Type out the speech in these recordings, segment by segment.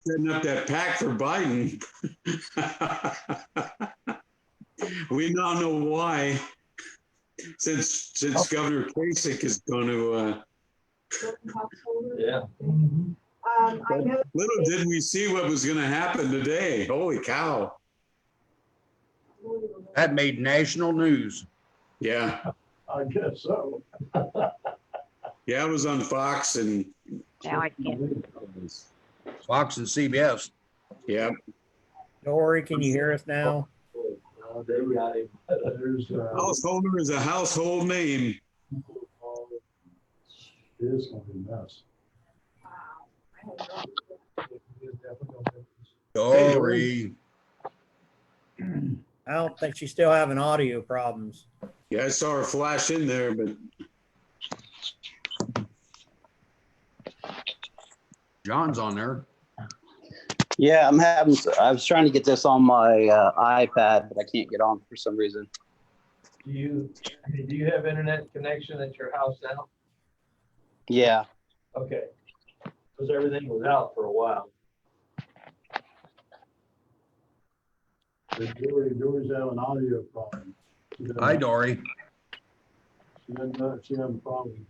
setting up that pack for Biden. We now know why. Since Governor Kasich is going to. Yeah. Little did we see what was going to happen today. Holy cow. That made national news. Yeah. I guess so. Yeah, it was on Fox and. Now I can't. Fox and CBS. Yeah. Dory, can you hear us now? They got him. There's Householder is a household name. it is gonna be a mess. Dory. I don't think she's still having audio problems. Yeah, I saw her flash in there, but John's on there. Yeah, I was trying to get this on my iPad, but I can't get on for some reason. Do you have internet connection at your house now? Yeah. Okay. Because everything was out for a while. Dory's having an audio problem. Hi, Dory. She having a problem.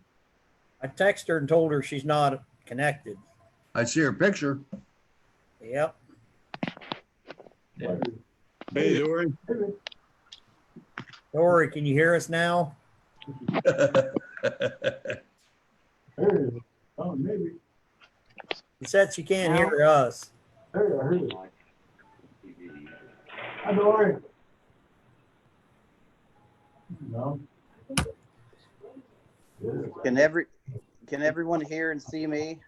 I texted her and told her she's not connected. I see her picture. Yep. Yeah. hey, Dory. Dory, can you hear us now? Oh, maybe. She said she can't hear us. Hey, I heard it. Hi, Dory. No. Can everyone hear and see me?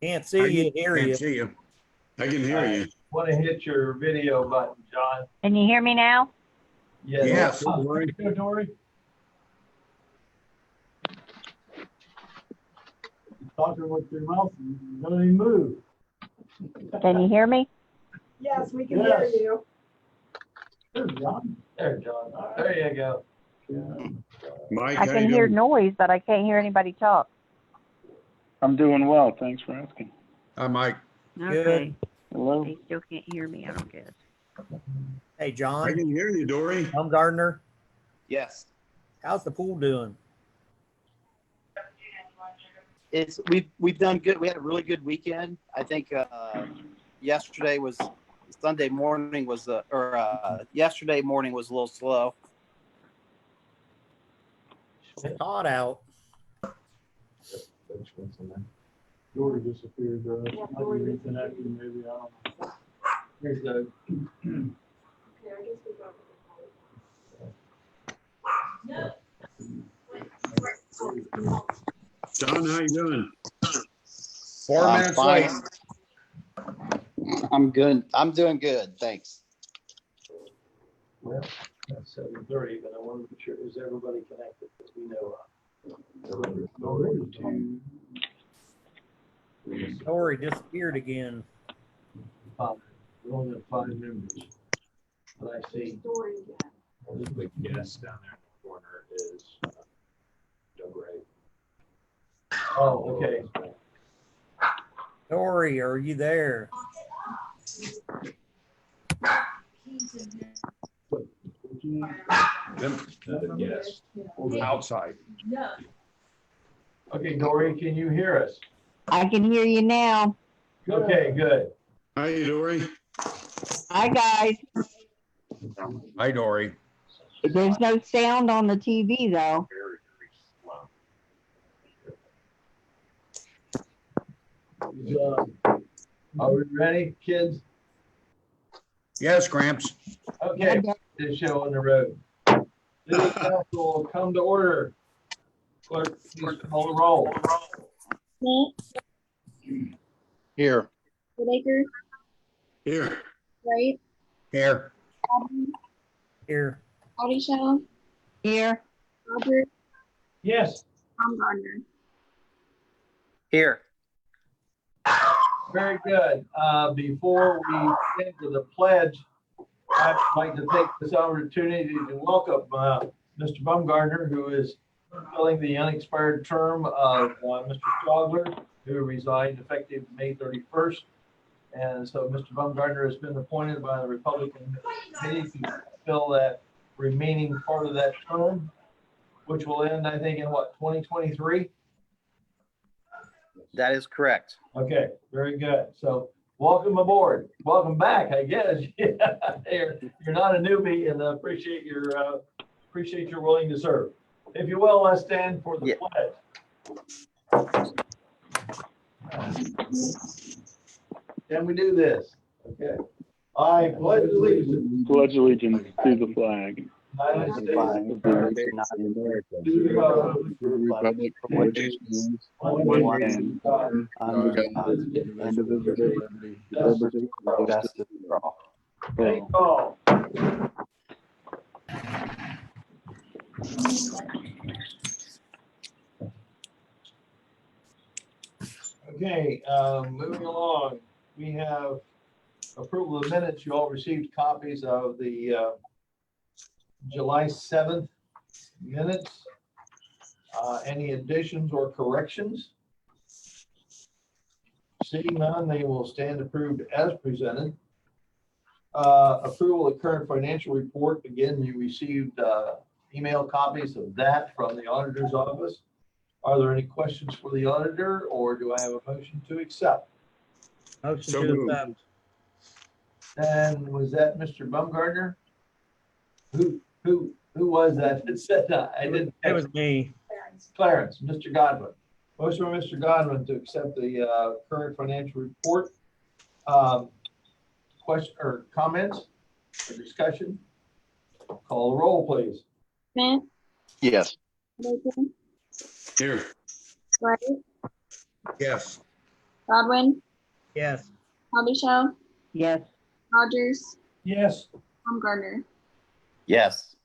Can't see you, hear Can't you. see you. I can hear you. Want to hit your video button, John? Can you hear me now? Yes. Dory. Dory. Talking with your mouth, you don't even move. Can you hear me? Yes, we can hear you. There's John. There, John. There you go. Yeah. Mike, I how can you hear doing? noise, but I can't hear anybody talk. I'm doing well. Thanks for asking. Hi, Mike. Okay. Hello. They still can't hear me, I don't guess. Hey, I John, can hear you, Dory. Gardener, Yes. how's the pool doing? We've done good. We had a really good weekend. I think yesterday was Sunday morning was yesterday morning was a little slow. It's hot out. Dory disappeared. Might be reconnecting, maybe. I don't know. Here's Doug. John, how you doing? 4 minutes Fine. late. I'm good. I'm doing good. Thanks. Well, that's 7:30, but I want to make sure, is everybody connected that we know of? Dory disappeared again. We only have 5 members. But I see. The big guest down there in the corner is Doug Ray. Oh, okay. Dory, are you there? The guest. Outside. Okay, Dory, can you hear us? I can hear you now. Okay, good. Hi, Dory. Hi, guys. Hi, Dory. There's no sound on the TV, though. Are we ready, kids? Yes, Gramps. Okay, this show on the road. This council will come to order. Clerk, please call the roll. Nate, Here. Woodacre, Here. Wright, Here. Adam, Here. Audisha, Here. Robert, Yes, Tom Gardner. Here. very good. Before we get to the pledge, I'd like to take this opportunity to welcome Mr. Baumgartner, who is filling the unexpired term of Mr. Stogler, who resigned effective May 31st. And so Mr. Baumgartner has been appointed by the Republican committee to fill that remaining part of that term, which will end, I think, in what, 2023? That is correct. Okay, very good. So welcome aboard. Welcome back, I guess. You're not a newbie, and appreciate your willing to serve. If you will, let's stand for the pledge. Can we do this? Okay. I pledge allegiance Pledge allegiance to the flag to the United States of the United States to the republic for which it stands, one nation, under God, indivisible, with liberty and justice for all. Thank you all. Okay, moving along, we have approval of minutes. You all received copies of the July 7th minutes. Any additions or corrections? Seeing none, they will stand approved as presented. Approval of current financial report. Again, you received email copies of that from the auditor's office. Are there any questions for the auditor, or do I have a motion to accept? Motion So to moved. accept. And was that Mr. Baumgartner? Who was that that said that? I didn't. It was me. Clarence, Mr. Godwin. Motion for Mr. Godwin to accept the current financial report. Question or comments or discussion? Call the roll, please. Smith, Yes. Bacon, Here. Wright, Yes. Godwin, Yes. Robichaud, Yes. Rogers, Yes. Baumgartner. Yes.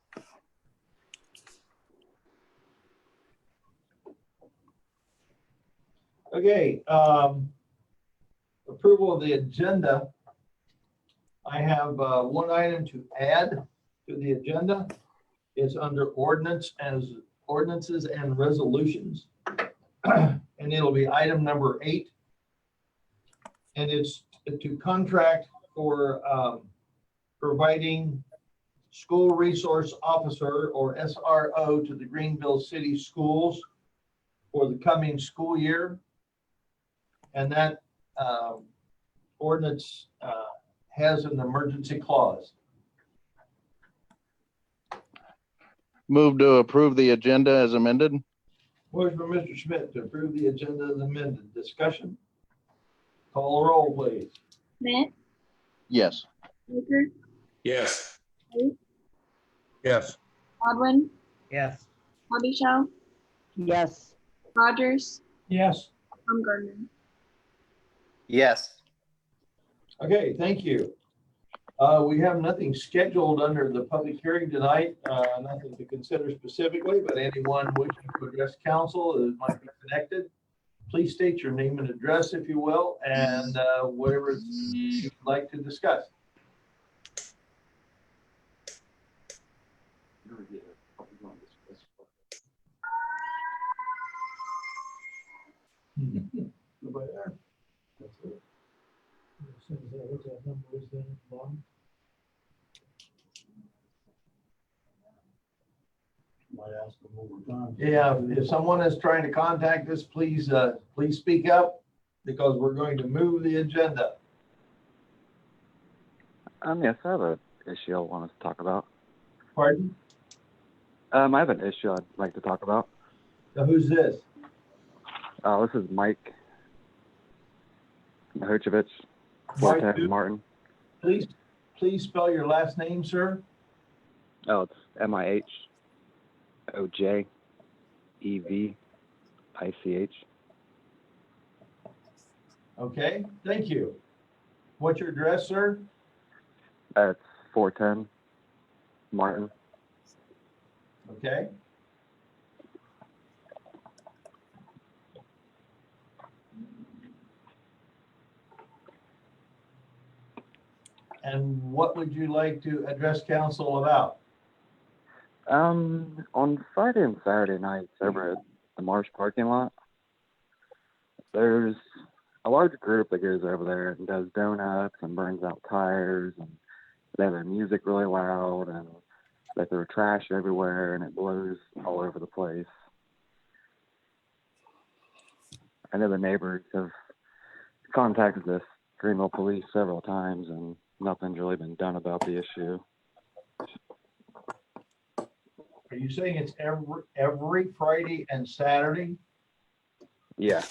Okay, approval of the agenda. I have one item to add to the agenda. It's under ordinances and resolutions. And it'll be item number 8. And it's to contract for providing school resource officer or SRO to the Greenville City Schools for the coming school year. And that ordinance has an emergency clause. Move to approve the agenda as amended. Motion for Mr. Schmidt to approve the agenda as amended. Discussion? Call the roll, please. Smith, Yes. Baker, Yes. Yes. Godwin, Yes. Robichaud, Yes. Rogers, Yes. Baumgartner. Yes. Okay, thank you. We have nothing scheduled under the public hearing tonight, nothing to consider specifically, but anyone wishing to address council that might be connected, please state your name and address, if you will, and whatever you'd like to discuss. Nobody there? That's it. As soon as I look at numbers, then it's long. Might ask them one more time. Yeah, if someone is trying to contact us, please, please speak up because we're going to move the agenda. Yes, I have an issue I want us to talk about. Pardon? I have an issue I'd like to talk about. Now, who's this? This is Mike Mahocevich, Mike 410 who? Martin. Please spell your last name, sir. Oh, it's Mahojevich. Okay, thank you. What's your address, sir? It's 410 Martin. Okay. And what would you like to address council about? On Friday and Saturday nights over at the Marsh parking lot, there's a large group that goes over there and does donuts and burns out tires, and they have their music really loud, and they throw trash everywhere, and it blows all over the place. I know the neighbors have contacted the Greenville police several times, and nothing's really been done about the issue. Are you saying it's every Friday and Saturday? Yeah.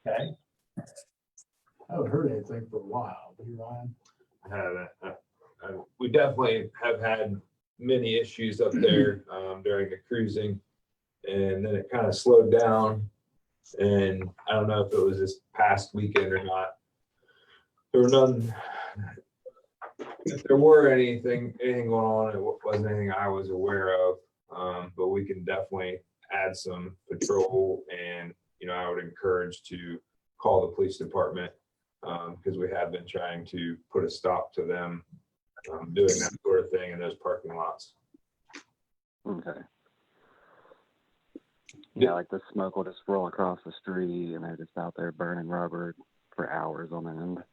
Okay. I haven't heard anything for a while. Do you, Ryan? I haven't. We definitely have had many issues up there during the cruising, and then it kind of slowed down. And I don't know if it was this past weekend or not. There were none. If there were anything going on, it wasn't anything I was aware of. But we can definitely add some patrol, and I would encourage to call the police department because we have been trying to put a stop to them doing that sort of thing in those parking lots. Okay. Yeah, like the smoke will just roll across the street, and they're just out there burning rubber for hours on end.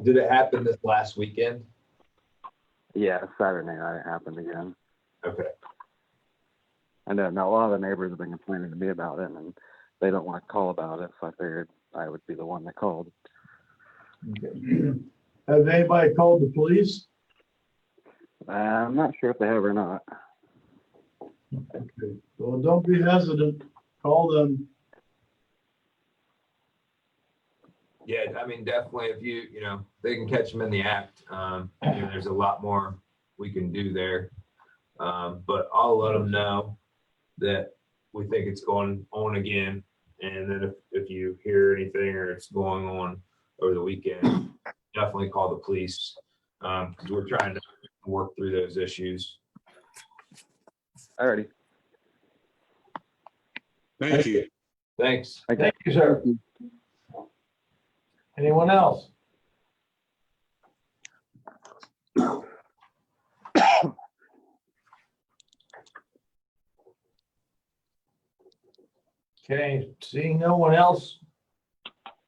Did it happen this last weekend? Yeah, Saturday night it happened again. Okay. I know a lot of the neighbors have been complaining to me about it, and they don't want to call about it, so I figured I would be the one that called. Okay. Has anybody called the police? I'm not sure if they have or not. Okay. Well, don't be hesitant. Call them. Yeah, I mean, definitely if they can catch them in the act, there's a lot more we can do there. But I'll let them know that we think it's going on again. And then if you hear anything or it's going on over the weekend, definitely call the police because we're trying to work through those issues. Alrighty. Thank you. Thanks. Thank you, sir. Anyone else? Okay, seeing no one else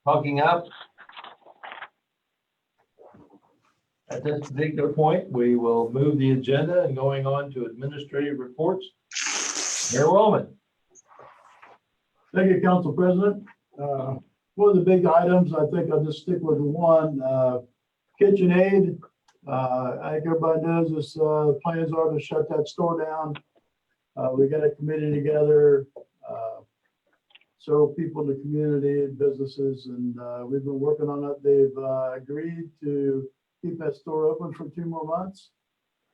talking up. At this particular point, we will move the agenda and going on to administrative reports. Mayor Roman. Thank you, Council President. One of the big items, I think I'll just stick with the one, KitchenAid. I think everybody knows this, plans are to shut that store down. We got a committee together, several people in the community and businesses, and we've been working on it. They've agreed to keep that store open for 2 more months.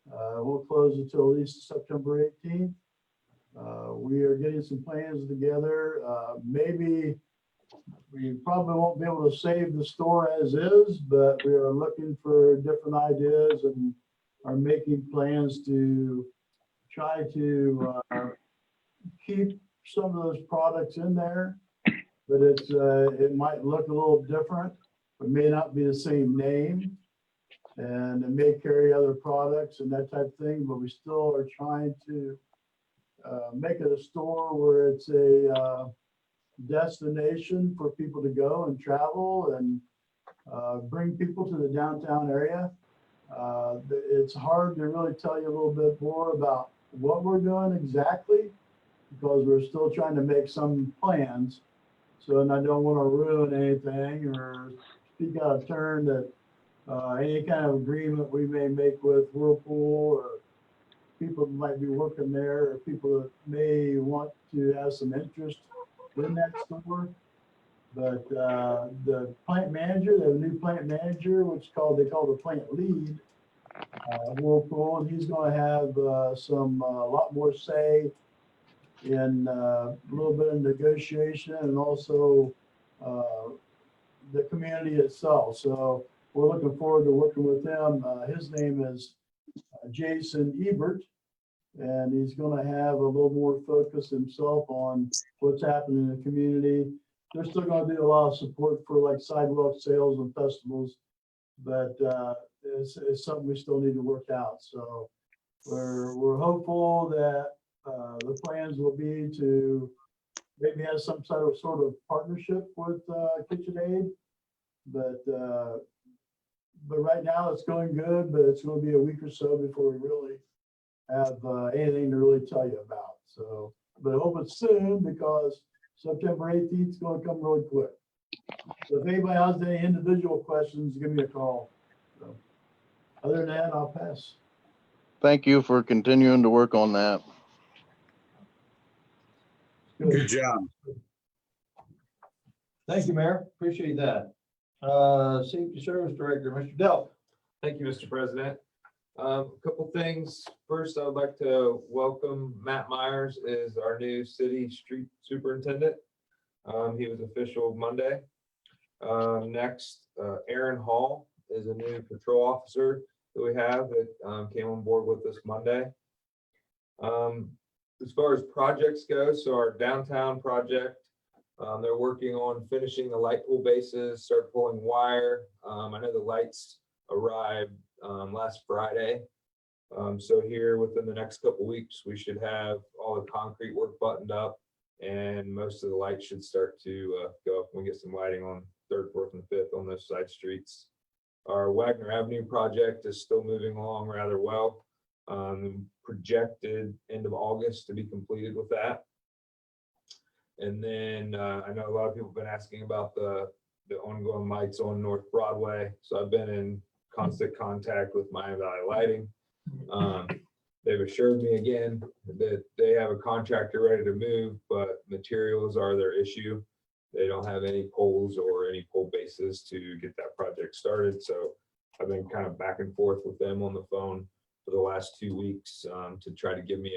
We'll close until at least September 18th. We are getting some plans together. Maybe we probably won't be able to save the store as is, but we are looking for different ideas and are making plans to try to keep some of those products in there, but it might look a little different. It may not be the same name, and it may carry other products and that type of thing, but we still are trying to make it a store where it's a destination for people to go and travel and bring people to the downtown area. It's hard to really tell you a little bit more about what we're doing exactly because we're still trying to make some plans. So, and I don't want to ruin anything or speak out of turn that any kind of agreement we may make with Whirlpool or people that might be working there or people that may want to have some interest in that store. But the plant manager, they have a new plant manager, which they call the plant lead, Whirlpool, and he's going to have a lot more say in a little bit of negotiation and also the community itself. So we're looking forward to working with them. His name is Jason Ebert, and he's going to have a little more focus himself on what's happening in the community. They're still going to do a lot of support for like sidewalk sales and festivals, but it's something we still need to work out. So we're hopeful that the plans will be to maybe has some sort of partnership with KitchenAid. But right now it's going good, but it's going to be a week or so before we really have anything to really tell you about. So, but I hope it's soon because September 18th is going to come really quick. So if anybody has any individual questions, give me a call. So, other than that, I'll pass. Thank you for continuing to work on that. Good job. Thank you, Mayor. Appreciate that. Safety Service Director, Mr. Delp. Thank you, Mr. President. A couple things. First, I would like to welcome Matt Myers as our new city street superintendent. He was official Monday. Next, Aaron Hall is a new patrol officer that we have that came on board with us Monday. As far as projects go, so our downtown project, they're working on finishing the light pole bases, start pulling wire. I know the lights arrived last Friday. So here within the next couple weeks, we should have all the concrete work buttoned up and most of the lights should start to go up. We get some lighting on 3rd, 4th, and 5th on those side streets. Our Wagner Avenue project is still moving along rather well. Projected end of August to be completed with that. And then I know a lot of people have been asking about the ongoing lights on North Broadway. So I've been in constant contact with Miami Valley Lighting. They've assured me again that they have a contractor ready to move, but materials are their issue. They don't have any poles or any pole bases to get that project started. So I've been kind of back and forth with them on the phone for the last 2 weeks to try to give me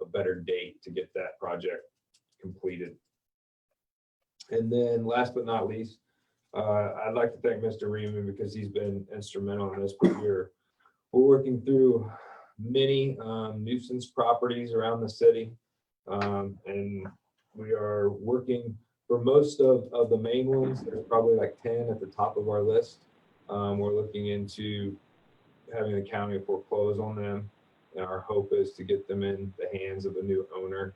a better date to get that project completed. And then last but not least, I'd like to thank Mr. Reaman because he's been instrumental in this. We're working through many nuisance properties around the city, and we are working for most of the main ones. There's probably like 10 at the top of our list. We're looking into having the county foreclose on them, and our hope is to get them in the hands of a new owner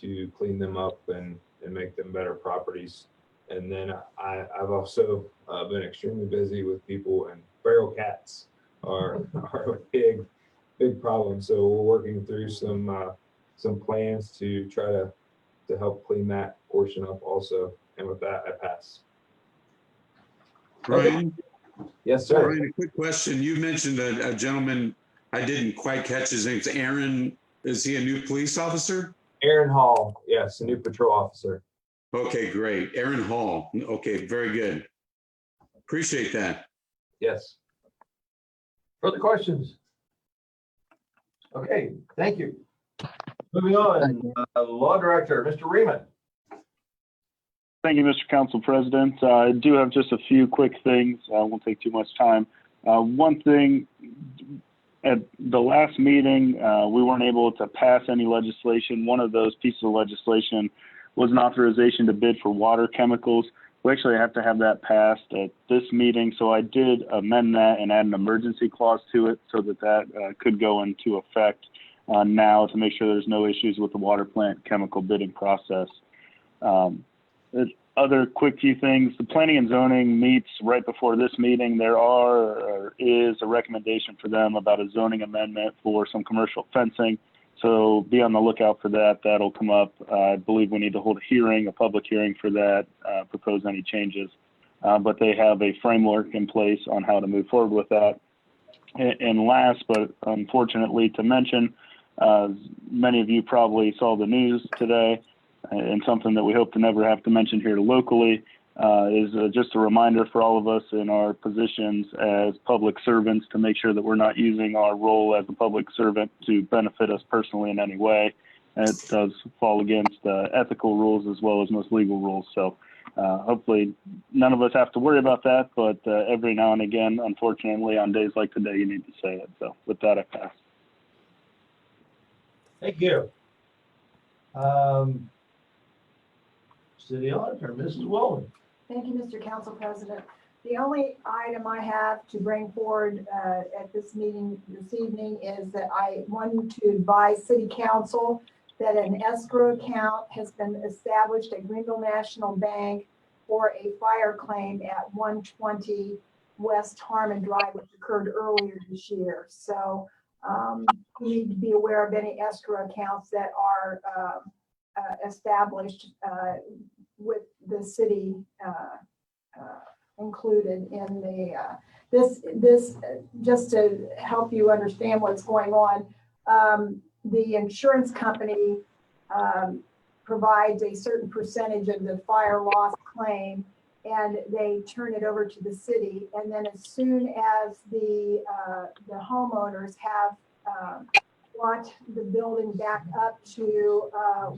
to clean them up and make them better properties. And then I've also been extremely busy with people, and feral cats are a big problem. So we're working through some plans to try to help clean that portion up also. And with that, I pass. Brian? Yes, sir. Brian, a quick question. You mentioned a gentleman, I didn't quite catch his name. It's Aaron. Is he a new police officer? Aaron Hall, yes, a new patrol officer. Okay, great. Aaron Hall. Okay, very good. Appreciate that. Yes. Further questions? Okay, thank you. Moving on, Law Director, Mr. Reaman. Thank you, Mr. Council President. I do have just a few quick things. I won't take too much time. One thing, at the last meeting, we weren't able to pass any legislation. One of those pieces of legislation was an authorization to bid for water chemicals. We actually have to have that passed at this meeting, so I did amend that and add an emergency clause to it so that could go into effect now to make sure there's no issues with the water plant chemical bidding process. Other quick few things, the planning and zoning meets right before this meeting. There is a recommendation for them about a zoning amendment for some commercial fencing. So be on the lookout for that. That'll come up. I believe we need to hold a public hearing for that, propose any changes. But they have a framework in place on how to move forward with that. And last, but unfortunately to mention, many of you probably saw the news today, and something that we hope to never have to mention here locally is just a reminder for all of us in our positions as public servants to make sure that we're not using our role as a public servant to benefit us personally in any way. And it does fall against ethical rules as well as most legal rules. So hopefully none of us have to worry about that, but every now and again, unfortunately, on days like today, you need to say it. So with that, I pass. Thank you. City Auditor, Mrs. Weldon. Thank you, Mr. Council President. The only item I have to bring forward at this meeting this evening is that I wanted to advise City Council that an escrow account has been established at Greenville National Bank for a fire claim at 120 West Harmon Drive, which occurred earlier this year. So we need to be aware of any escrow accounts that are established with the city included in the this just to help you understand what's going on. The insurance company provides a certain percentage of the fire loss claim, and they turn it over to the city. And then as soon as the homeowners have brought the building back up to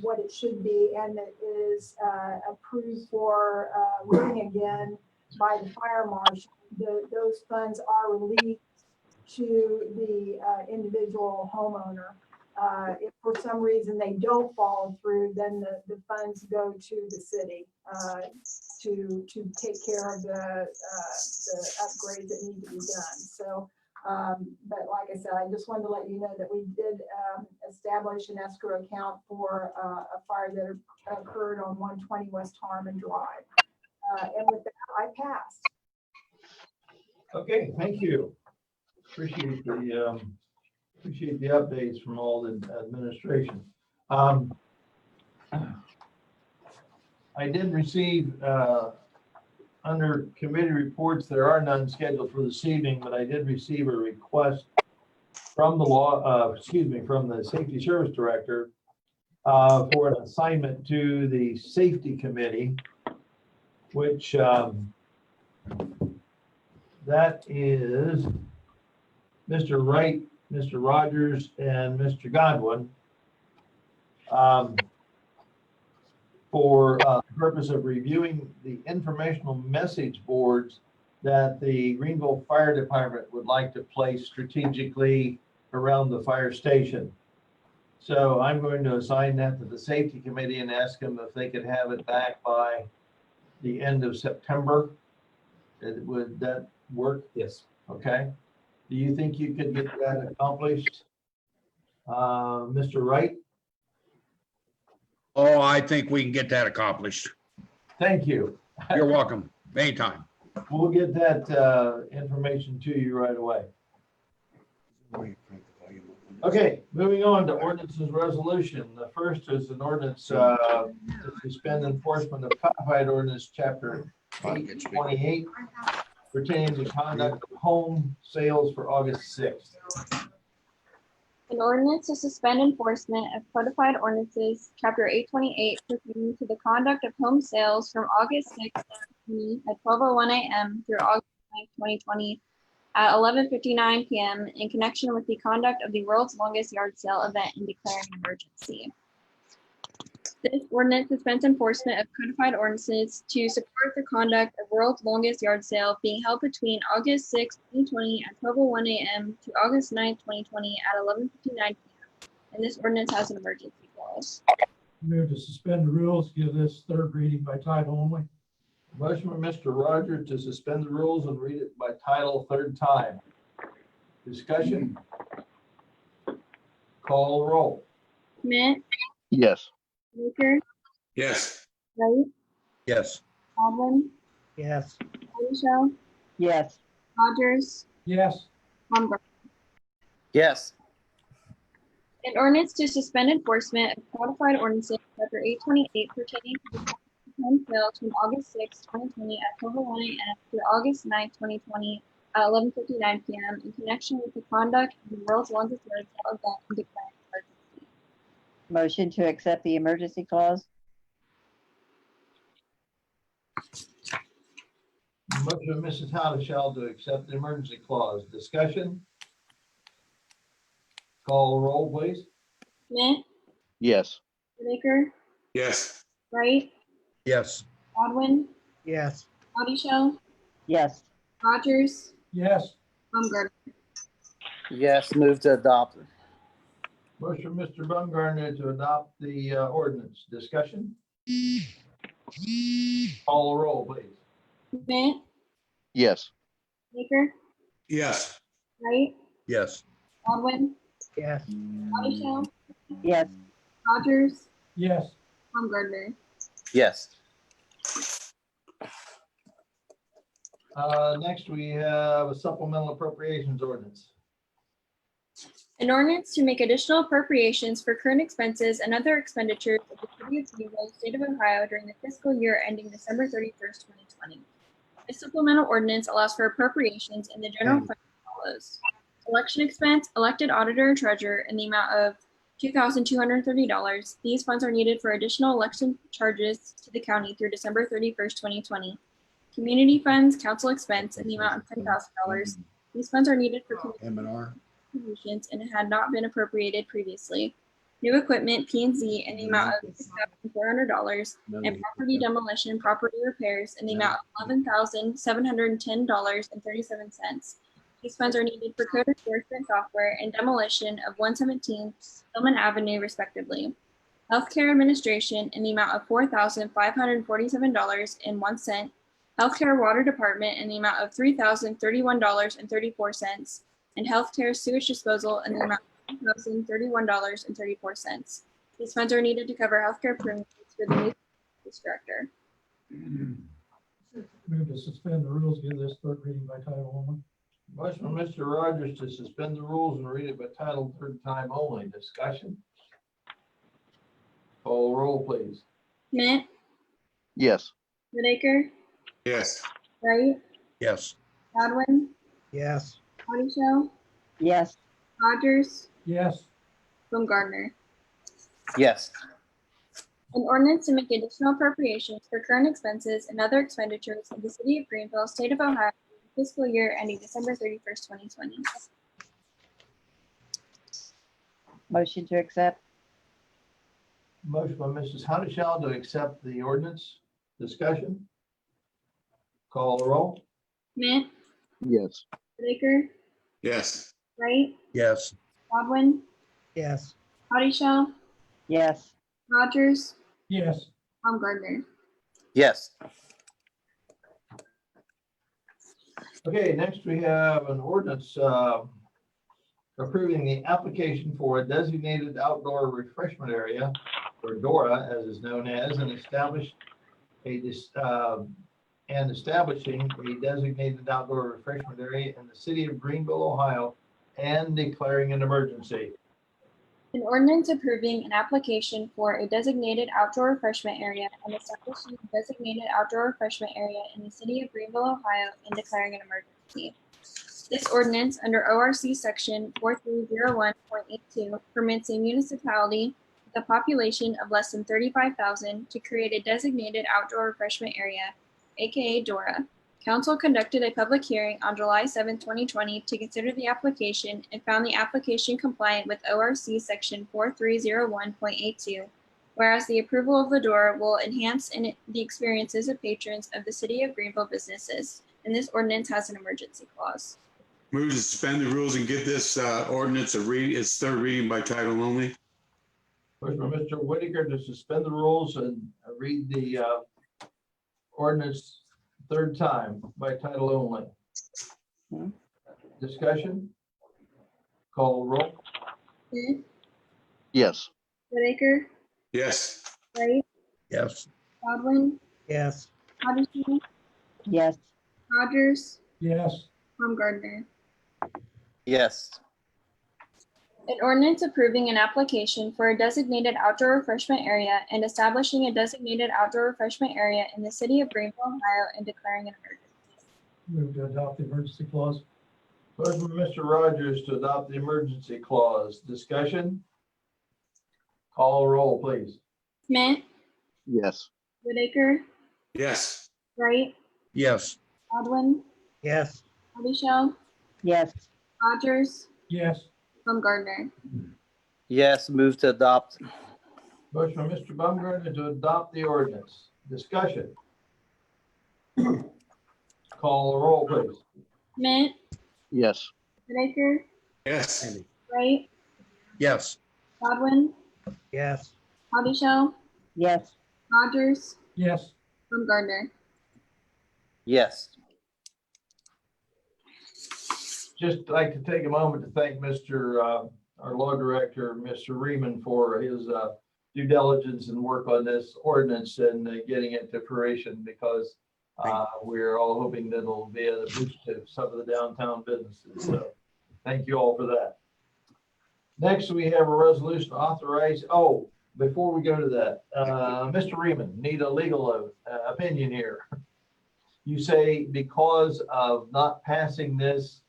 what it should be, and it is approved for running again by the fire marshal, those funds are released to the individual homeowner. If for some reason they don't follow through, then the funds go to the city to take care of the upgrades that need to be done. So, but like I said, I just wanted to let you know that we did establish an escrow account for a fire that occurred on 120 West Harmon Drive. And with that, I passed. Okay, thank you. Appreciate the updates from all the administration. I did receive under committee reports, there are none scheduled for this evening, but I did receive a request from the from the Safety Service Director for an assignment to the Safety Committee, which that is Mr. Wright, Mr. Rogers, and Mr. Godwin, for the purpose of reviewing the informational message boards that the Greenville Fire Department would like to place strategically around the fire station. So I'm going to assign that to the Safety Committee and ask them if they could have it back by the end of September. Would that work? Yes. Okay. Do you think you could get that accomplished, Mr. Wright? Oh, I think we can get that accomplished. Thank you. You're welcome. Anytime. We'll get that information to you right away. Okay, moving on to ordinances resolution. The first is an ordinance to suspend enforcement of codified ordinance chapter 828 pertaining to conduct of home sales for August 6th. An ordinance to suspend enforcement of codified ordinances, Chapter 828, pertaining to the conduct of home sales from August 6th, 2020 at 12:01 a.m. through August 9th, 2020 at 11:59 p.m. in connection with the conduct of the world's longest yard sale event and declaring an emergency. This ordinance suspends enforcement of codified ordinances to support the conduct of world's longest yard sale being held between August 6, 2020 at 12:01 a.m. to August 9, 2020 at 11:59 p.m. And this ordinance has an emergency clause. Move to suspend the rules, give this third reading by title only. Motion by Mr. Rogers to suspend the rules and read it by title third time. Discussion? Call roll. Schmidt, Yes. Baker, Yes. Wright, Yes. Baldwin, Yes. Michelle, Yes. Rogers, Yes. Baumgartner. Yes. An ordinance to suspend enforcement of codified ordinances, Chapter 828, pertaining to the home sale from August 6, 2020 at 12:01 a.m. through August 9, 2020 at 11:59 p.m. in connection with the conduct of the world's longest yard sale event and declaring an emergency. Motion to accept the emergency clause? Motion by Mrs. Howdeshell to accept the emergency clause. Discussion? Call roll, please. Schmidt, Yes. Baker, Yes. Wright, Yes. Godwin, Yes. Michelle, Yes. Rogers, Yes. Baumgartner. Yes. Move to adopt. Motion, Mr. Baumgartner, to adopt the ordinance. Discussion? Call roll, please. Schmidt, Yes. Baker, Yes. Wright, Yes. Godwin, Yes. Michelle, Yes. Rogers, Yes. Baumgartner. Yes. Next, we have a supplemental appropriations ordinance. An ordinance to make additional appropriations for current expenses and other expenditures of the city of Greenville, state of Ohio during the fiscal year ending December 31st, 2020. This supplemental ordinance allows for appropriations in the general fund as follows. Election expense, elected auditor and treasurer in the amount of $2,230. These funds are needed for additional election charges to the county through December 31st, 2020. Community funds, council expense in the amount of $10,000. These funds are needed for M&R. contributions and had not been appropriated previously. New equipment, P&Z, in the amount of $6,400, and property demolition, property repairs in the amount of $11,710.37. These funds are needed for code enforcement software and demolition of 117 Spillman Avenue, respectively. Healthcare administration in the amount of $4,547.01. Healthcare water department in the amount of $3,031.34. And healthcare sewage disposal in the amount of $1,031.34. These funds are needed to cover healthcare premiums for the new police director. Move to suspend the rules, give this third reading by title only. Motion from Mr. Rogers to suspend the rules and read it by title third time only. Discussion. Call the roll, please. Schmidt, Yes. Whitaker, Yes. Wright, Yes. Yes. Godwin, Show, Yes. Rogers, Yes. Baumgartner. Yes. An ordinance to make additional appropriations for current expenses and other expenditures of the city of Greenville, state of Ohio, fiscal year ending December 31st, 2020. Motion to accept. Motion by Mrs. Honeyshaw to accept the ordinance. Discussion. Call the roll. Schmidt, Yes. Whitaker, Yes. Wright, Yes. Godwin, Yes. Show, Yes. Rogers, Yes. Baumgartner. Yes. Okay, next we have an ordinance approving the application for a designated outdoor refreshment area, or DORA, as is known as, and establishing a designated outdoor refreshment area in the city of Greenville, Ohio, and declaring an emergency. An ordinance approving an application for a designated outdoor refreshment area and establishing a designated outdoor refreshment area in the city of Greenville, Ohio, and declaring an emergency. This ordinance under ORC section 4301.82 permits a municipality with a population of less than 35,000 to create a designated outdoor refreshment area, aka DORA. Council conducted a public hearing on July 7, 2020 to consider the application and found the application compliant with ORC section 4301.82, whereas the approval of the DORA will enhance the experiences of patrons of the city of Greenville businesses, and this ordinance has an emergency clause. Move to suspend the rules and give this ordinance its third reading by title only. Motion by Mr. Whitaker to suspend the rules and read the ordinance third time by title only. Discussion? Call the roll. Smith, Yes. Whitaker, Yes. Wright, Yes. Godwin, Yes. Addison, Yes. Rogers, Yes. Baumgartner. Yes. An ordinance approving an application for a designated outdoor refreshment area and establishing a designated outdoor refreshment area in the city of Greenville, Ohio, and declaring an emergency. Move to adopt the emergency clause. Motion by Mr. Rogers to adopt the emergency clause. Discussion? Call the roll, please. Smith, Yes. Whitaker, Yes. Wright, Yes. Godwin, Yes. Show, Yes. Rogers, Yes. Baumgartner. Yes. Move to adopt. Motion by Mr. Baumgartner to adopt the ordinance. Discussion? Call the roll, please. Smith, Yes. Whitaker, Yes. Wright, Yes. Godwin, Yes. Show, Yes. Rogers, Yes. Baumgartner. Yes. Just like to take a moment to thank Mr. Our law director, Mr. Riemann, for his due diligence and work on this ordinance and getting it to fruition, because we're all hoping that it'll be a boost to some of the downtown businesses. So thank you all for that. Next, we have a resolution authorized. Oh, before we go to that, Mr. Reeman, need a legal opinion here. You say because of not passing this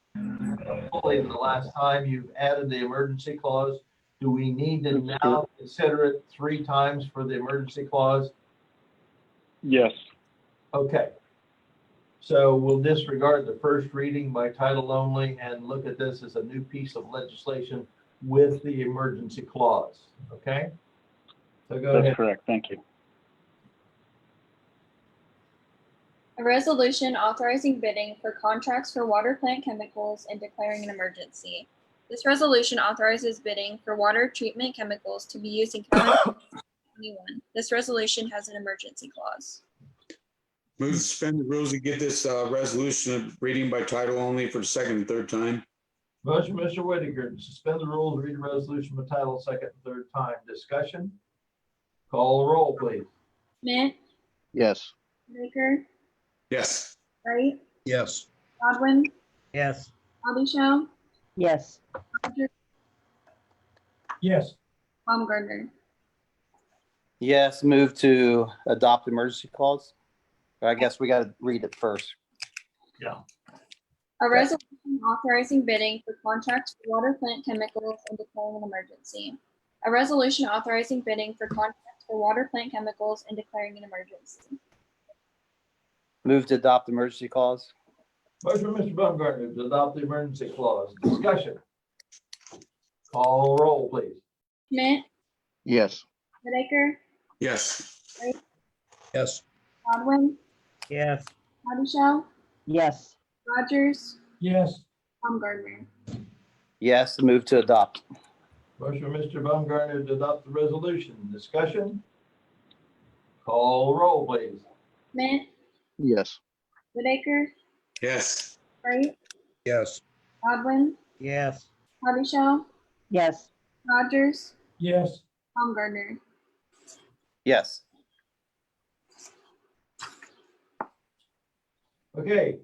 fully the last time, you've added the emergency clause. Do we need to now consider it 3 times for the emergency clause? Yes. Okay. So we'll disregard the first reading by title only and look at this as a new piece of legislation with the emergency clause. Okay? So go ahead. That's correct. Thank you. A resolution authorizing bidding for contracts for water plant chemicals and declaring an emergency. This resolution authorizes bidding for water treatment chemicals to be used in calendar 2021. This resolution has an emergency clause. Move to suspend the rules and get this resolution reading by title only for the second and third time. Motion, Mr. Whitaker, to suspend the rules, read the resolution by title second and third time. Discussion? Call the roll, please. Schmidt, Yes. Baker, Yes. Wright, Yes. Godwin, Yes. Bobby Yes. Yes. Baumgartner. Yes, move to adopt emergency clause. I guess we got to read it first. Yeah. A resolution authorizing bidding for contracts for water plant chemicals and declaring an emergency. A resolution authorizing bidding for contracts for water plant chemicals and declaring an emergency. Move to adopt emergency clause. Motion, Mr. Baumgartner, to adopt the emergency clause. Discussion? Call the roll, please. Schmidt, Yes. Whitaker, Yes. Yes. Godwin, Yes. Bobby Yes. Rogers, Yes. Baumgartner. Yes, move to adopt. Motion, Mr. Baumgartner, to adopt the resolution. Discussion? Call the roll, please. Schmidt, Yes. Whitaker, Yes. Wright, Yes. Godwin, Yes. Bobby Yes. Rogers, Yes. Baumgartner. Yes. Okay,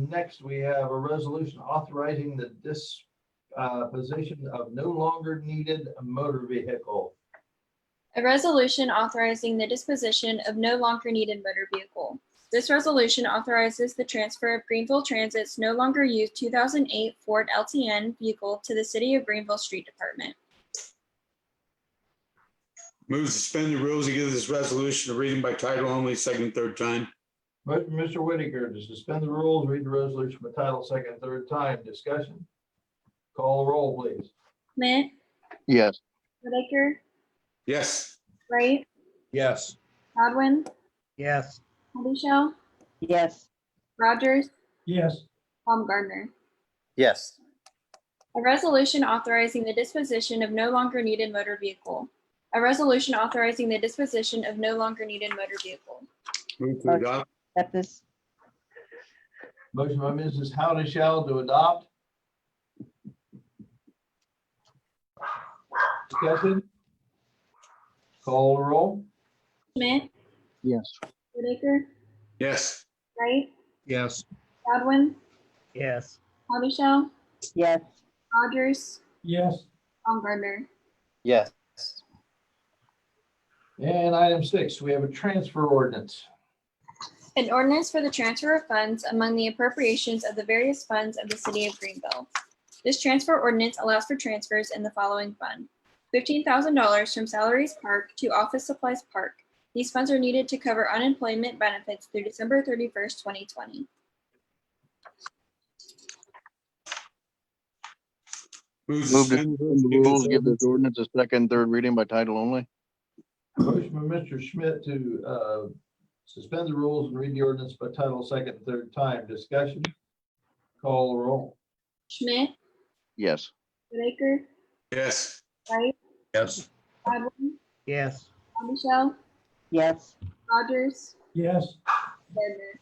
next we have a resolution authorizing the disposition of no longer needed motor vehicle. A resolution authorizing the disposition of no longer needed motor vehicle. This resolution authorizes the transfer of Greenville Transit's no longer used 2008 Ford LTN vehicle to the City of Greenville Street Department. Move to suspend the rules and give this resolution a reading by title only, second and third time. Motion, Mr. Whitaker, to suspend the rules, read the resolution by title second, third time. Discussion? Call the roll, please. Schmidt, Yes. Whitaker, Yes. Wright, Yes. Godwin, Yes. Bobby Yes. Rogers, Yes. Baumgartner. Yes. A resolution authorizing the disposition of no longer needed motor vehicle. A resolution authorizing the disposition of no longer needed motor vehicle. Move to adopt. Accept this. Motion by Mrs. Howdishell to adopt. Discussion? Call the roll. Schmidt, Yes. Whitaker, Yes. Wright, Yes. Godwin, Yes. Bobby Yes. Rogers, Yes. Baumgartner. Yes. And item 6, we have a transfer ordinance. An ordinance for the transfer of funds among the appropriations of the various funds of the City of Greenville. This transfer ordinance allows for transfers in the following fund. $15,000 from Salaries Park to Office Supplies Park. These funds are needed to cover unemployment benefits through December 31st, 2020. Move to Move to suspend the suspend the rules, give this ordinance. ordinance a second, third reading by title only. Motion by Mr. Schmidt to suspend the rules and read the ordinance by title second and third time. Discussion? Call the roll. Schmidt, Yes. Whitaker, Yes. Wright, Yes. Godwin, Yes. Bobby Yes. Rogers, Yes. Gardner.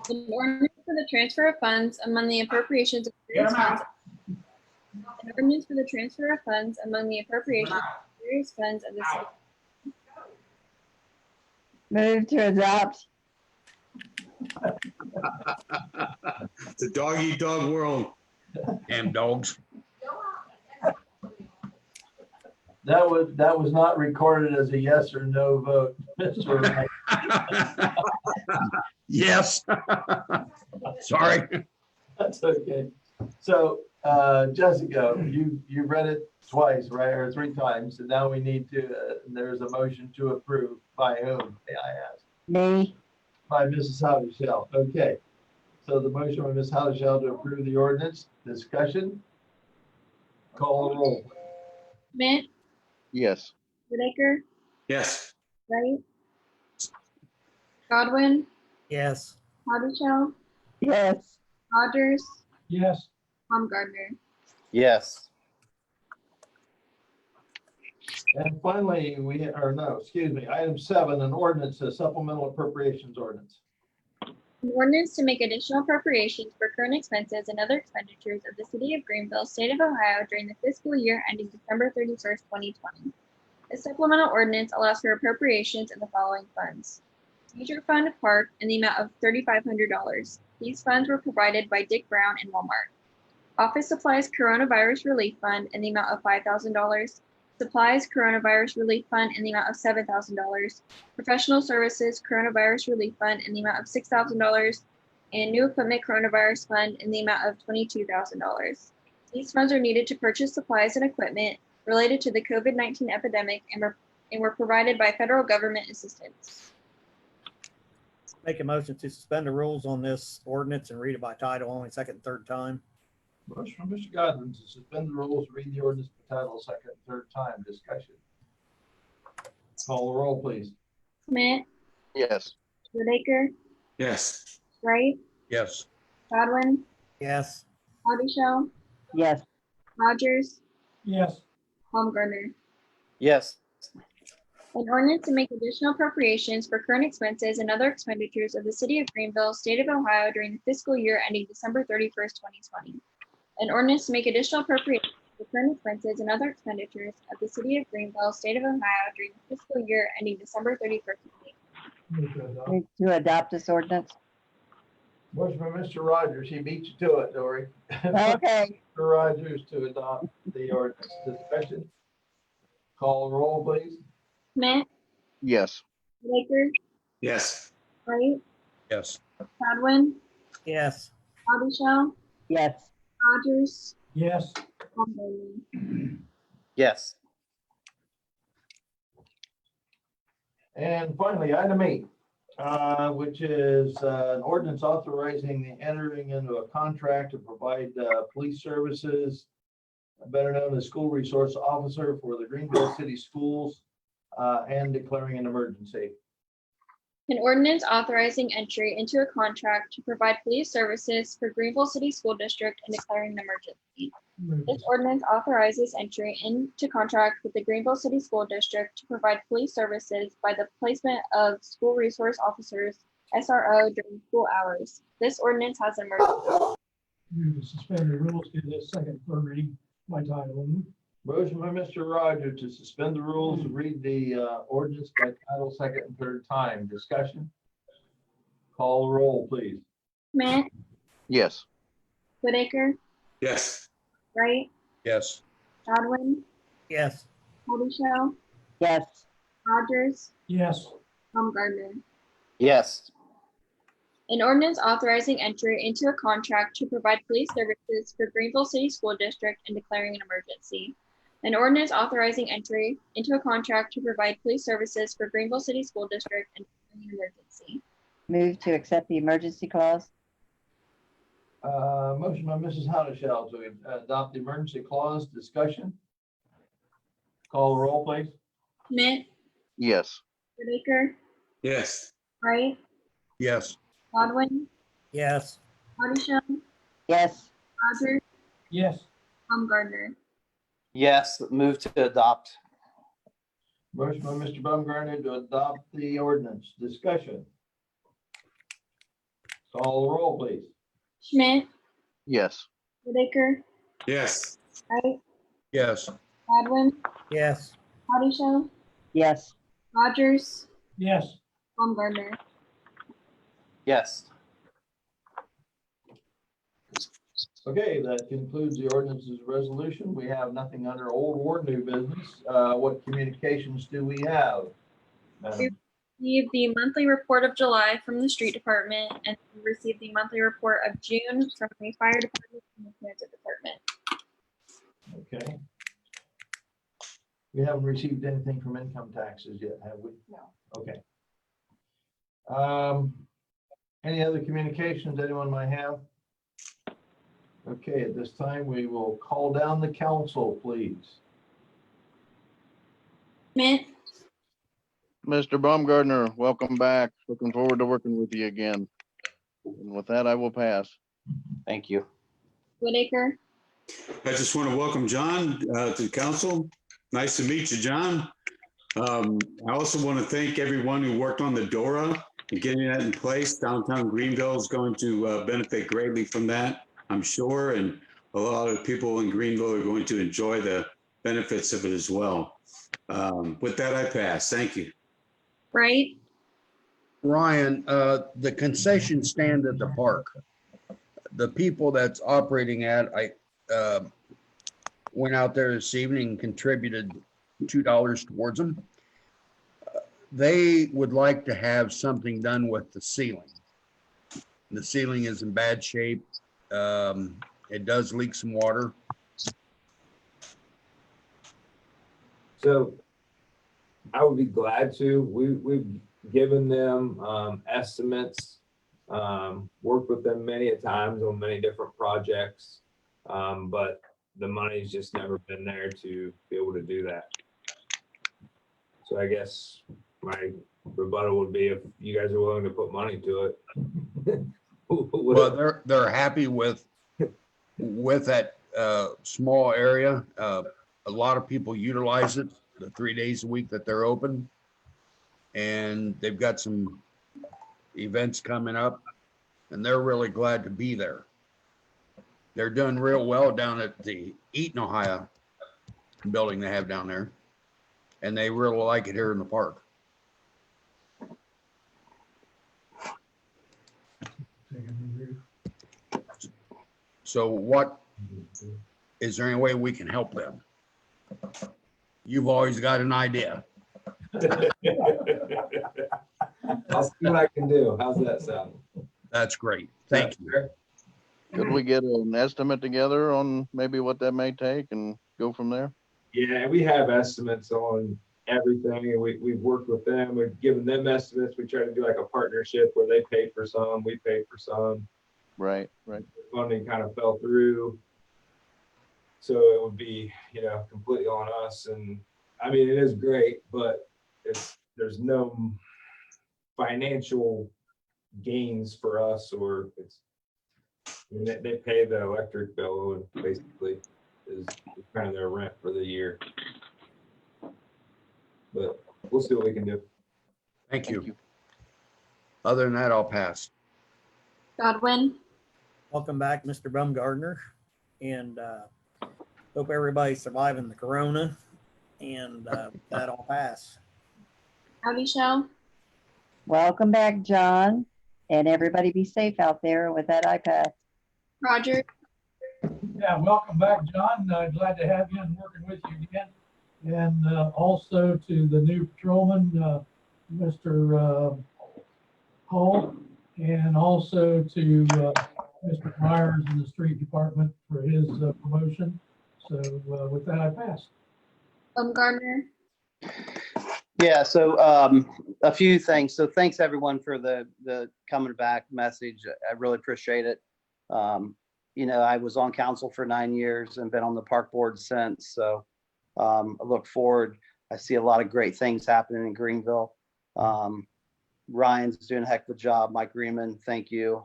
An ordinance for the transfer of funds among the appropriations of various funds. An ordinance for the transfer of funds among the appropriations of various funds of the city. Move to adopt. It's a dog eat dog world. Damn dogs. That was not recorded as a yes or no vote, Mr. Wright. Yes. Sorry. That's okay. So, Jessica, you read it twice, right, or 3 times, and now we need to, there's a motion to approve. By whom, may I ask? Me. By Mrs. Haudashell. Okay. So the motion by Ms. Haudashell to approve the ordinance, discussion. Call the roll. Schmidt, Yes. Whitaker, Yes. Wright, Godwin, Yes. Hoddishell, Yes. Rogers, Yes. Baumgartner. Yes. And finally, item 7, an ordinance, a supplemental appropriations ordinance. An ordinance to make additional appropriations for current expenses and other expenditures of the city of Greenville, state of Ohio during the fiscal year ending December 31st, 2020. This supplemental ordinance allows for appropriations in the following funds. Major Fund Park in the amount of $3,500. These funds were provided by Dick Brown and Walmart. Office Supplies Coronavirus Relief Fund in the amount of $5,000. Supplies Coronavirus Relief Fund in the amount of $7,000. Professional Services Coronavirus Relief Fund in the amount of $6,000. And New Equipment Coronavirus Fund in the amount of $22,000. These funds are needed to purchase supplies and equipment related to the COVID-19 epidemic and were provided by federal government assistance. Make a motion to suspend the rules on this ordinance and read it by title only, second and third time. Motion from Mr. Godwin to suspend the rules, read the ordinance by title, second and third time, discussion. Call the roll, please. Schmidt, Yes. Whitaker, Yes. Wright, Yes. Godwin, Yes. Hoddishell, Yes. Rogers, Yes. Baumgartner. Yes. An ordinance to make additional appropriations for current expenses and other expenditures of the city of Greenville, state of Ohio during the fiscal year ending December 31st, 2020. An ordinance to make additional appropriations for current expenses and other expenditures of the city of Greenville, state of Ohio during the fiscal year ending December 31st, 2020. Move to adopt. Move to adopt this ordinance. Motion from Mr. Rogers, he beat you to it, Dory. Okay. Mr. Rogers to adopt the ordinance, discussion. Call the roll, please. Schmidt, Yes. Whitaker, Yes. Wright, Yes. Godwin, Yes. Hoddishell, Yes. Rogers, Yes. Baumgartner. Yes. And finally, item 8, which is an ordinance authorizing the entering into a contract to provide police services, better known as school resource officer for the Greenville City Schools, and declaring an emergency. An ordinance authorizing entry into a contract to provide police services for Greenville City School District and declaring an emergency. Move This ordinance authorizes entry into contract with the Greenville City School District to provide police services by the placement of school resource officers, SRO, during school hours. This ordinance has an emergency. to suspend the rules, give this second, third reading by title only. Motion by Mr. Rogers to suspend the rules, read the ordinance by title, second and third time. Discussion. Call the roll, please. Schmidt, Yes. Whitaker, Yes. Wright, Yes. Godwin, Yes. Hoddishell, Yes. Rogers, Yes. Baumgartner. Yes. An ordinance authorizing entry into a contract to provide police services for Greenville City School District and declaring an emergency. An ordinance authorizing entry into a contract to provide police services for Greenville City School District and declaring an emergency. Move to accept the emergency clause. Motion by Mrs. Haudashell to adopt the emergency clause. Discussion. Call the roll, please. Schmidt, Yes. Whitaker, Yes. Wright, Yes. Godwin, Yes. Hoddishell, Yes. Rogers, Yes. Baumgartner. Yes. Move to adopt. Motion by Mr. Baumgartner to adopt the ordinance. Discussion. Call the roll, please. Schmidt, Yes. Whitaker, Yes. Wright, Yes. Godwin, Yes. Body Yes. Rogers, Yes. Baumgartner. Yes. Okay, that concludes the ordinance's resolution. We have nothing under old or new business. What communications do we have? Madam? Received the monthly report of July from the street department and we received the monthly report of June from the fire department and the transit department. Okay. We haven't received anything from income taxes yet, have we? No. Okay. Any other communications anyone might have? Okay, at this time, we will call down the council, please. Schmidt, Mr. Baumgartner, welcome back. Looking forward to working with you again. And with that, I will pass. Thank you. Whitaker, I just want to welcome John to the council. Nice to meet you, John. I also want to thank everyone who worked on the DORA and getting that in place. Downtown Greenville is going to benefit greatly from that, I'm sure, and a lot of people in Greenville are going to enjoy the benefits of it as well. With that, I pass. Thank you. Bright, Ryan, the concession stand at the park, the people that's operating at, I went out there this evening and contributed $2 towards them. They would like to have something done with the ceiling. The ceiling is in bad shape. It does leak some water. So I would be glad to. We've given them estimates, worked with them many a times on many different projects, but the money's just never been there to be able to do that. So I guess my rebuttal would be if you guys are willing to put money to it. Well, they're happy with that small area. A lot of people utilize it the 3 days a week that they're open, and they've got some events coming up, and they're really glad to be there. They're doing real well down at the Eaton, Ohio building they have down there, and they really like it here in the park. So what, is there any way we can help them? You've always got an idea. I'll see what I can do. How's that sound? That's great. Thank you. Could we get an estimate together on maybe what that may take and go from there? Yeah, we have estimates on everything, and we've worked with them. We've given them estimates. We try to do like a partnership where they pay for some, we pay for some. Right, right. Funding kind of fell through, so it would be, completely on us. And I mean, it is great, but there's no financial gains for us, or they pay the electric bill, and basically is kind of their rent for the year. But we'll see what we can do. Thank you. Other than that, I'll pass. Godwin, Welcome back, Mr. Baumgartner, and hope everybody's surviving the corona, and that all pass. Howdy Shell, Welcome back, John, and everybody be safe out there. With that, I pass. Roger, Yeah, welcome back, John. Glad to have you and working with you again. And also to the new patrolman, Mr. Hall, and also to Mr. Myers in the street department for his promotion. So with that, I pass. Baumgartner, Yeah, so a few things. So thanks everyone for the coming back message. I really appreciate it. I was on council for 9 years and been on the park board since. So I look forward. I see a lot of great things happening in Greenville. Ryan's doing a heck of a job. Mike Greenman, thank you.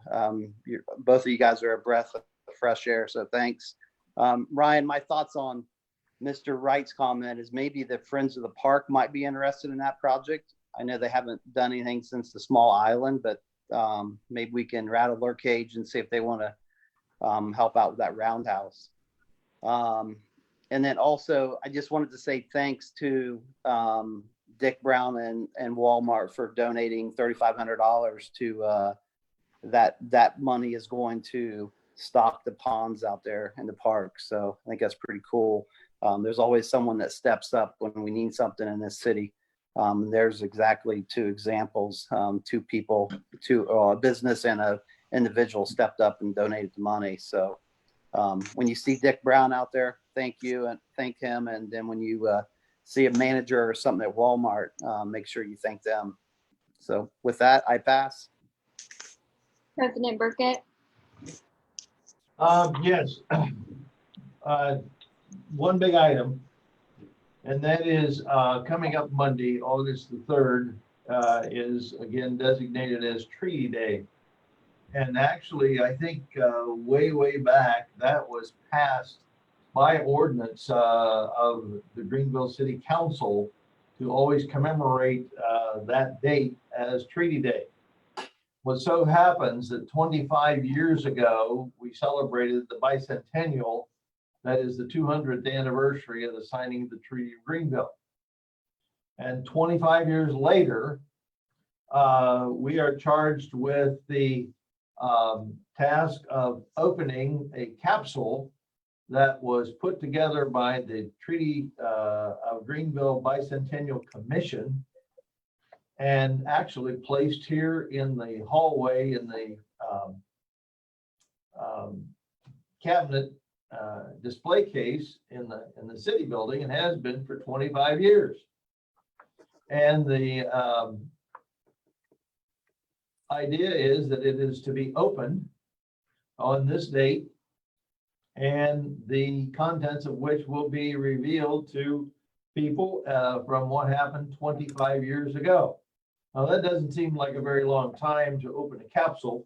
Both of you guys are a breath of fresh air, so thanks. Ryan, my thoughts on Mr. Wright's comment is maybe the Friends of the Park might be interested in that project. I know they haven't done anything since the small island, but maybe we can rattle their cage and see if they want to help out with that roundhouse. And then also, I just wanted to say thanks to Dick Brown and Walmart for donating $3,500 to that money is going to stock the ponds out there in the park. So I think that's pretty cool. There's always someone that steps up when we need something in this city. There's exactly two examples, two people, a business and a individual stepped up and donated the money. So when you see Dick Brown out there, thank you and thank him. And then when you see a manager or something at Walmart, make sure you thank them. So with that, I pass. President Burkett. Yes. One big item, and that is coming up Monday, August the 3rd, is again designated as Treaty Day. And actually, I think way back, that was passed by ordinance of the Greenville City Council to always commemorate that date as Treaty Day. What so happens that 25 years ago, we celebrated the bicentennial, that is the 200th anniversary of the signing of the Treaty of Greenville. And 25 years later, we are charged with the task of opening a capsule that was put together by the Treaty of Greenville Bicentennial Commission and actually placed here in the hallway in the cabinet display case in the city building, and has been for 25 years. And the idea is that it is to be opened on this date, and the contents of which will be revealed to people from what happened 25 years ago. Now, that doesn't seem like a very long time to open a capsule,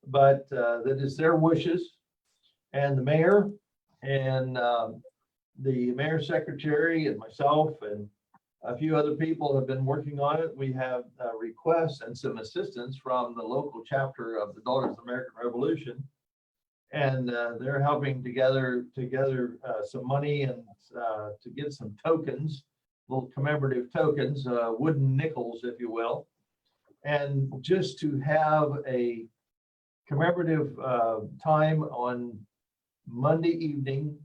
but that is their wishes. And the mayor and the mayor's secretary and myself and a few other people have been working on it. We have requests and some assistance from the local chapter of the Daughters of the American Revolution. And they're helping together some money and to get some tokens, little commemorative tokens, wooden nickels, if you will. And just to have a commemorative time on Monday evening,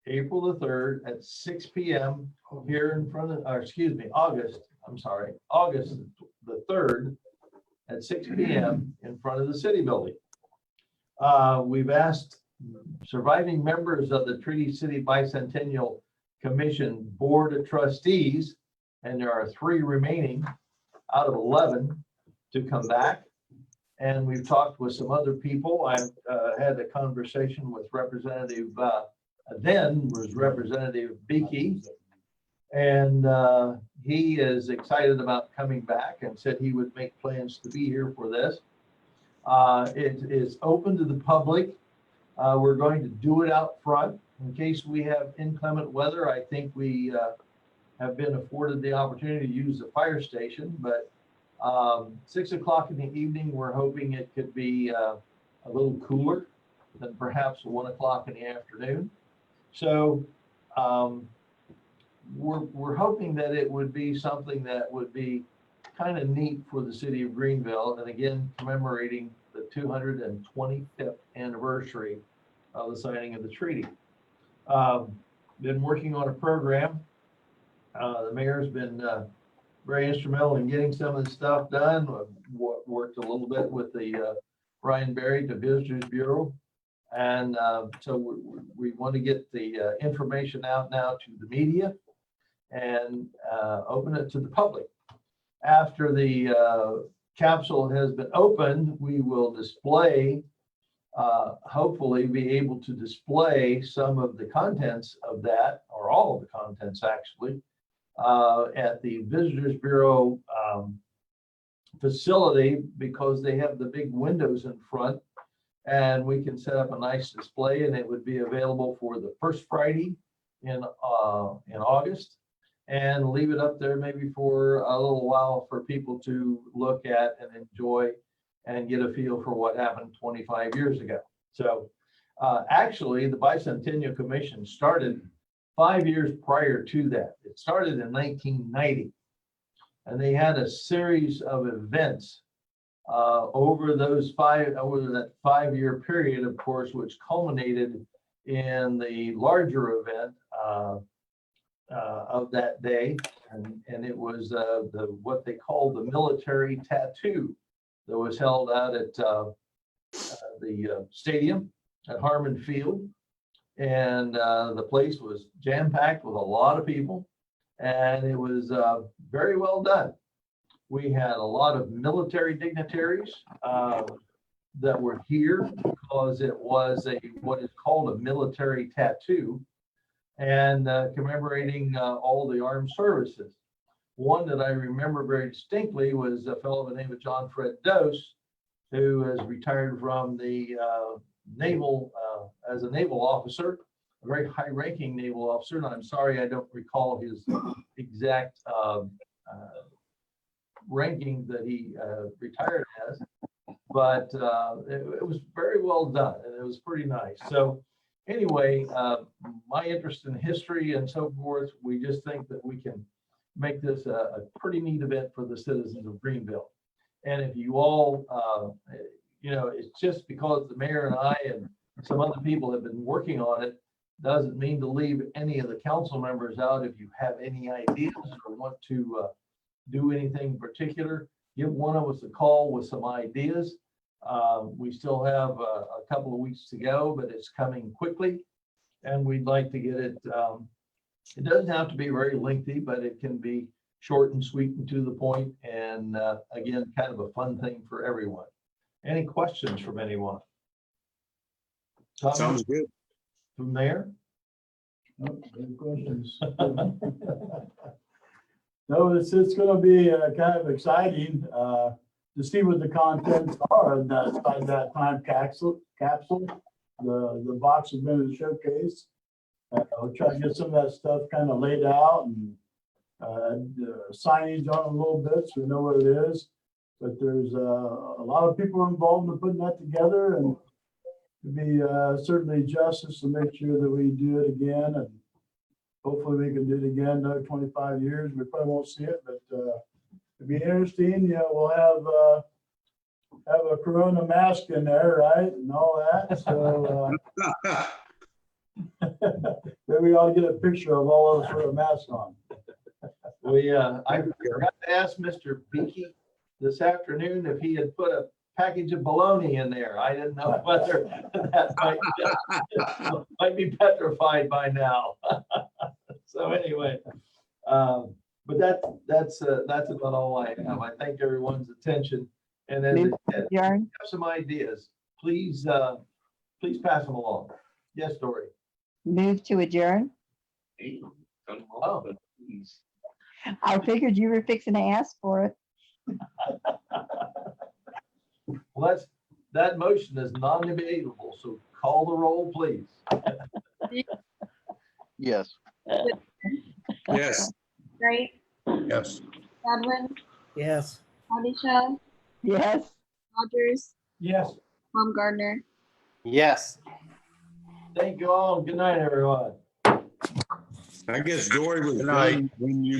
April the 3rd at 6 p.m. here in front of, August the 3rd at 6 p.m. in front of the city building. We've asked surviving members of the Treaty City Bicentennial Commission Board of Trustees, and there are 3 remaining out of 11, to come back. And we've talked with some other people. I've had a conversation with Representative Beakey, and he is excited about coming back and said he would make plans to be here for this. It is open to the public. We're going to do it out front in case we have inclement weather. I think we have been afforded the opportunity to use the fire station, but 6 o'clock in the evening, we're hoping it could be a little cooler than perhaps 1 o'clock in the afternoon. So we're hoping that it would be something that would be kind of neat for the city of Greenville, and again commemorating the 225th anniversary of the signing of the treaty. Been working on a program. The mayor's been very instrumental in getting some of the stuff done. Worked a little bit with the Brian Berry, the Visitors Bureau. And so we want to get the information out now to the media and open it to the public. After the capsule has been opened, we will display, hopefully be able to display some of the contents of that, or all of the contents actually, at the Visitors Bureau facility, because they have the big windows in front, and we can set up a nice display, and it would be available for the first Friday in August, and leave it up there maybe for a little while for people to look at and enjoy and get a feel for what happened 25 years ago. So actually the Bicentennial Commission started 5 years prior to that. It started in 1990. And they had a series of events over that 5 year period, of course, which culminated in the larger event of that day. And it was what they called the military tattoo that was held out at the stadium at Harmon Field. And the place was jam-packed with a lot of people. And it was very well done. We had a lot of military dignitaries that were here because it was what is called a military tattoo, and commemorating all the armed services. One that I remember very distinctly was a fellow by the name of John Fred Dose, who has retired from the naval as a naval officer, a very high-ranking naval officer. And I'm sorry, I don't recall his exact ranking that he retired as, but it was very well done, and it was pretty nice. So anyway, my interest in history and so forth, we just think that we can make this a pretty neat event for the citizens of Greenville. And if you all, it's just because the mayor and I and some other people have been working on it, doesn't mean to leave any of the council members out. If you have any ideas or want to do anything particular, give one of us a call with some ideas. We still have a couple of weeks to go, but it's coming quickly, and we'd like to get it. It doesn't have to be very lengthy, but it can be short and sweet and to the point, and again, kind of a fun thing for everyone. Any questions from anyone? Sounds good. From there? No, any questions? No, it's gonna be kind of exciting to see what the contents are in that time capsule. The box has been in the showcase. We'll try to get some of that stuff kind of laid out and signage on it a little bit so we know what it is. But there's a lot of people involved in putting that together, and it'd be certainly justice to make sure that we do it again, and hopefully we can do it again another 25 years. We probably won't see it, but it'd be interesting. We'll have a Corona mask in there, right, and all that. So maybe we ought to get a picture of all of us with a mask on. I forgot to ask Mr. Beakey this afternoon if he had put a package of bologna in there. I didn't know whether that might be petrified by now. So anyway, but that's about all I have. I thank everyone's attention, and as I said, if you have some ideas, please pass them along. Yes, Dory. Move to adjourn. Oh. I figured you were fixing to ask for it. Well, that motion is non-debatable, so call the roll, please. Yes. Yes. Right? Yes. Godwin, Yes. Audisha, Yes. Rogers, Yes. Tom Gardner. Yes. Thank you all. Good night, everyone. I guess Dory was Good night. done when you